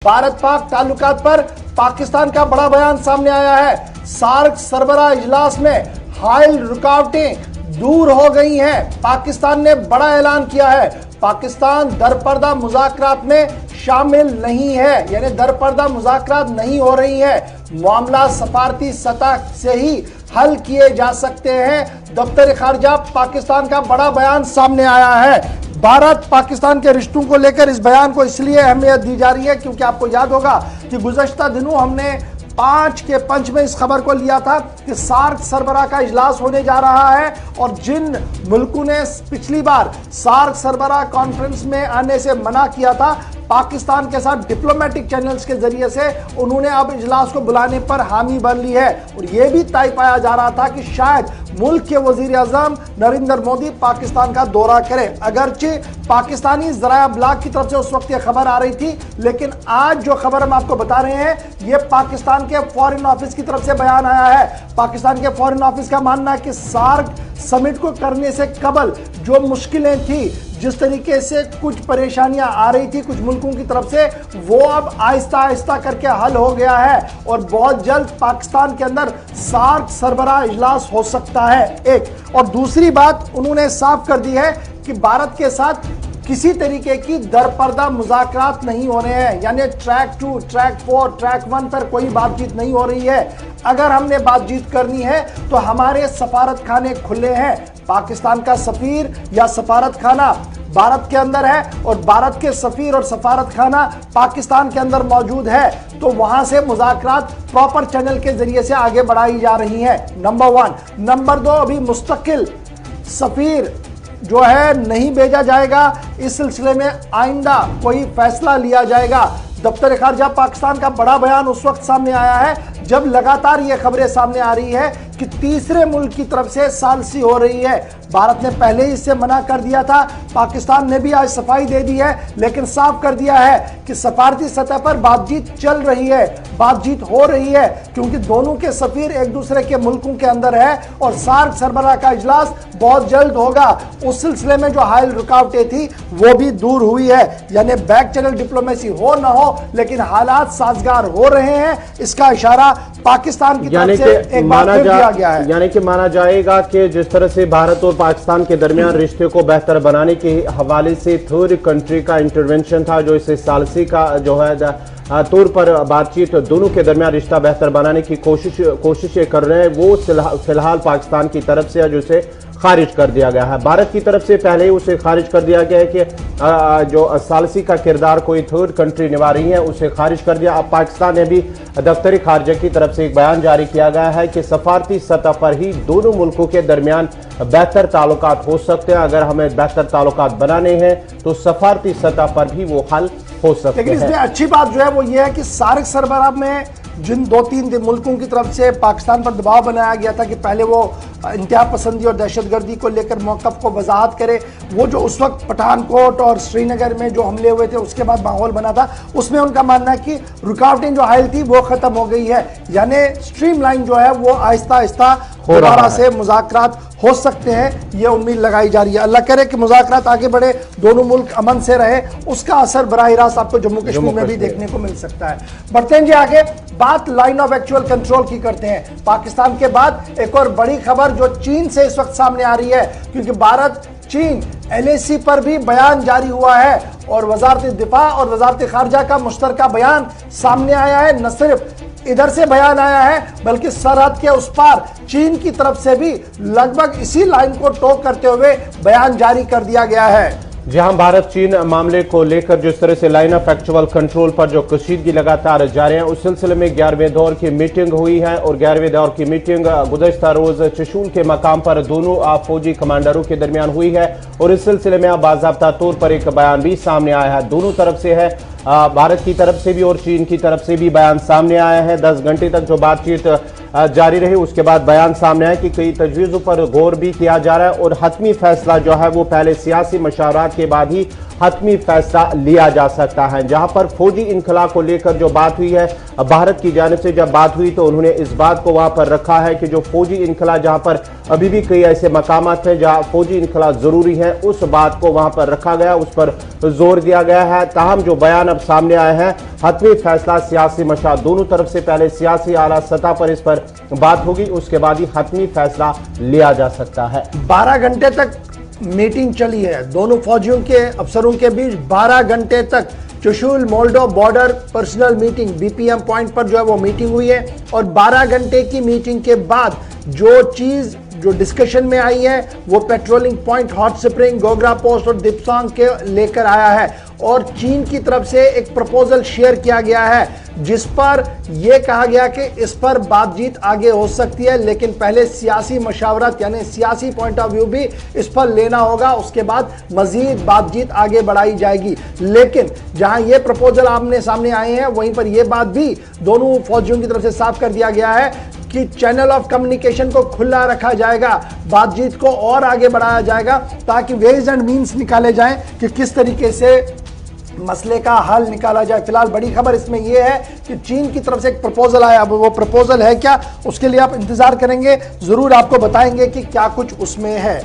भारत पाक ताल्लुकात पर पाकिस्तान का बड़ा बयान सामने आया है। सार्क सरबराह इजलास में हाल रुकावटें दूर हो गई हैं। पाकिस्तान ने बड़ा ऐलान किया है। पाकिस्तान दरपर्दा मुज़ाकरात में शामिल नहीं है, यानी दरपर्दा मुज़ाकरात नहीं हो रही है। मामला सफारती सतह से ही हल किए जा सकते हैं। दफ्तर खारजा पाकिस्तान का बड़ा बयान सामने आया है। भारत पाकिस्तान के रिश्तों को लेकर इस बयान को इसलिए अहमियत दी जा रही है क्योंकि आपको याद होगा कि गुज़श्ता दिनों हमने 5 के पंच में इस खबर को लिया था कि सार्क सरबराह का इजलास होने जा रहा है और जिन मुल्कों ने पिछली बार सार्क सरबराह कॉन्फ्रेंस में आने से मना किया था, पाकिस्तान के साथ डिप्लोमेटिक चैनल्स के जरिए से उन्होंने अब इजलास को बुलाने पर हामी बन ली है। और यह भी तय पाया जा रहा था कि शायद मुल्क के वजीर आज़म नरेंद्र मोदी पाकिस्तान का दौरा करें। अगरचे पाकिस्तानी ज़राया अबलाग की तरफ से उस वक्त यह खबर आ रही थी, लेकिन आज जो खबर हम आपको बता रहे हैं यह पाकिस्तान के फॉरेन ऑफिस की तरफ से बयान आया है। पाकिस्तान के फॉरेन ऑफिस का मानना है कि सार्क समिट को करने से कबल जो मुश्किलें थी, जिस तरीके से कुछ परेशानियां आ रही थी कुछ मुल्कों की तरफ से, वो अब आहिस्ता आहिस्ता करके हल हो गया है और बहुत जल्द पाकिस्तान के अंदर सार्क सरबराह इजलास हो सकता है। एक और दूसरी बात उन्होंने साफ कर दी है कि भारत के साथ किसी तरीके की दरपर्दा मुज़ाकरात नहीं हो रहे हैं, यानी ट्रैक 2, ट्रैक 4, ट्रैक 1 पर कोई बातचीत नहीं हो रही है। अगर हमने बातचीत करनी है तो हमारे सफारत खाने खुले हैं। पाकिस्तान का सफीर या सफारत खाना भारत के अंदर है और भारत के सफीर और सफारत खाना पाकिस्तान के अंदर मौजूद है, तो वहां से मुज़ाकरात प्रॉपर चैनल के जरिए से आगे बढ़ाई जा रही हैं। नंबर 1। नंबर 2, अभी मुस्तकिल सफीर जो है नहीं भेजा जाएगा। इस सिलसिले में आइंदा कोई फैसला लिया जाएगा। दफ्तर खारजा पाकिस्तान का बड़ा बयान उस वक्त सामने आया है जब लगातार ये खबरें सामने आ रही है कि तीसरे मुल्क की तरफ से सालसी हो रही है। भारत ने पहले ही इससे मना कर दिया था, पाकिस्तान ने भी आज सफाई दे दी है, लेकिन साफ कर दिया है कि सफारती सतह पर बातचीत चल रही है, बातचीत हो रही है, क्योंकि दोनों के सफीर एक दूसरे के मुल्कों के अंदर है और सार्क सरबराह का इजलास बहुत जल्द होगा। उस सिलसिले में जो हाल रुकावटें थी वो भी दूर हुई है, यानी बैक चैनल डिप्लोमेसी हो ना हो लेकिन हालात साजगार हो रहे हैं। इसका इशारा पाकिस्तान की तरफ से एक बार फिर दिया गया है। यानी कि माना जाएगा कि जिस तरह से भारत और पाकिस्तान के दरमियान रिश्ते को बेहतर बनाने के हवाले से थर्ड कंट्री का इंटरवेंशन था, जो इसे सालसी का जो है तौर पर बातचीत दोनों के दरमियान रिश्ता बेहतर बनाने की कोशिशें कर रहे हैं, वो फिलहाल पाकिस्तान की तरफ से जो उसे खारिज कर दिया गया है। भारत की तरफ से पहले ही उसे खारिज कर दिया गया है कि जो सालसी का किरदार कोई थर्ड कंट्री निभा रही है उसे खारिज कर दिया। अब पाकिस्तान ने भी दफ्तर खारजा की तरफ से एक बयान जारी किया गया है कि सफारती सतह पर ही दोनों मुल्कों के दरमियान बेहतर ताल्लुकात हो सकते हैं। अगर हमें बेहतर ताल्लुकात बनाने हैं तो सफारती सतह पर भी वो हल हो सकते हैं। लेकिन इसमें अच्छी बात जो है वो ये है कि सार्क सरबराह में जिन 2-3 मुल्कों की तरफ से पाकिस्तान पर दबाव बनाया गया था कि पहले वो इंतहा पसंदी और दहशतगर्दी को लेकर मौक़िफ़ को वजाहत करे, वो जो उस वक्त पठानकोट और श्रीनगर में जो हमले हुए थे उसके बाद माहौल बना था, उसमें उनका मानना है कि रुकावटें जो हायल थी वो ख़त्म हो गई है, यानी स्ट्रीम लाइन जो है वो आहिस्ता आहिस्ता दोबारा से मुज़ाकरात हो सकते हैं। ये उम्मीद लगाई जा रही है। अल्लाह करे कि मुज़ाकरात आगे बढ़े, दोनों मुल्क अमन से रहे, उसका असर बराह रास्त आपको जम्मू कश्मीर में भी देखने को मिल सकता है। बढ़ते हैं जी आगे, बात लाइन ऑफ एक्चुअल कंट्रोल की करते हैं। पाकिस्तान के बाद एक और बड़ी खबर जो चीन से इस वक्त सामने आ रही है, क्योंकि भारत चीन LAC पर भी बयान जारी हुआ है और वजारत दिफा और वजारत खारजा का मुश्तरका बयान सामने आया है। न सिर्फ इधर से बयान आया है बल्कि सरहद के उस पार चीन की तरफ से भी लगभग इसी लाइन को टो करते हुए बयान जारी कर दिया गया है। जहां भारत चीन मामले को लेकर जिस तरह से लाइन ऑफ एक्चुअल कंट्रोल पर जो कशीदगी लगातार जारी है, उस सिलसिले में 11वें दौर की मीटिंग हुई है और 11वें दौर की मीटिंग गुज़श्ता रोज चशूल के मकाम पर दोनों फौजी कमांडरों के दरमियान हुई है और इस सिलसिले में अब बाज़ाब्ता तौर पर एक बयान भी सामने आया है। दोनों तरफ से है, भारत की तरफ से भी और चीन की तरफ से भी बयान सामने आया है। 10 घंटे तक जो बातचीत जारी रही, उसके बाद बयान सामने आया कि कई तजवीज़ों पर गौर भी किया जा रहा है और हतमी फैसला जो है वो पहले सियासी मशावरात के बाद ही حتمی فیصلہ لیا جا سکتا ہے۔ جہاں پر فوجی انخلا کو لے کر جو بات ہوئی ہے، بھارت کی جانب سے جب بات ہوئی تو انہوں نے اس بات کو وہاں پر رکھا ہے کہ جو فوجی انخلا جہاں پر ابھی بھی کئی ایسے مقامات ہیں جہاں فوجی انخلا ضروری ہے، اس بات کو وہاں پر رکھا گیا، اس پر زور دیا گیا ہے۔ تاہم جو بیان اب سامنے آئے ہیں، حتمی فیصلہ سیاسی مشاورت دونوں طرف سے پہلے سیاسی اعلیٰ سطح پر اس پر بات ہوگی، اس کے بعد ہی حتمی فیصلہ لیا جا سکتا ہے۔ 12 گھنٹے تک میٹنگ چلی ہے دونوں فوجیوں کے افسروں کے بیچ، 12 گھنٹے تک Chushul Moldo border personnel meeting B P M point پر جو ہے وہ میٹنگ ہوئی ہے، اور 12 گھنٹے کی میٹنگ کے بعد جو چیز جو ڈسکشن میں آئی ہے وہ patrolling point, hot spring, Gogra post اور دپسانگ کے لے کر آیا ہے، اور چین کی طرف سے ایک پروپوزل شیئر کیا گیا ہے جس پر یہ کہا گیا کہ اس پر بات چیت آگے ہو سکتی ہے، لیکن پہلے سیاسی مشاورت یعنی سیاسی پوائنٹ آف ویو بھی اس پر لینا ہوگا، اس کے بعد مزید بات چیت آگے بڑھائی جائے گی۔ لیکن جہاں یہ پروپوزل آمنے سامنے آئے ہیں وہیں پر یہ بات بھی دونوں فوجیوں کی طرف سے صاف کر دیا گیا ہے کہ چینل آف کمیونیکیشن کو کھلا رکھا جائے گا، بات چیت کو اور آگے بڑھایا جائے گا تاکہ ویز اینڈ مینز نکالے جائیں کہ کس طریقے سے مسئلے کا حل نکالا جائے۔ فی الحال بڑی خبر اس میں یہ ہے کہ چین کی طرف سے ایک پروپوزل آیا، اب وہ پروپوزل ہے کیا، اس کے لیے آپ انتظار کریں گے، ضرور آپ کو بتائیں گے کہ کیا کچھ اس میں ہے۔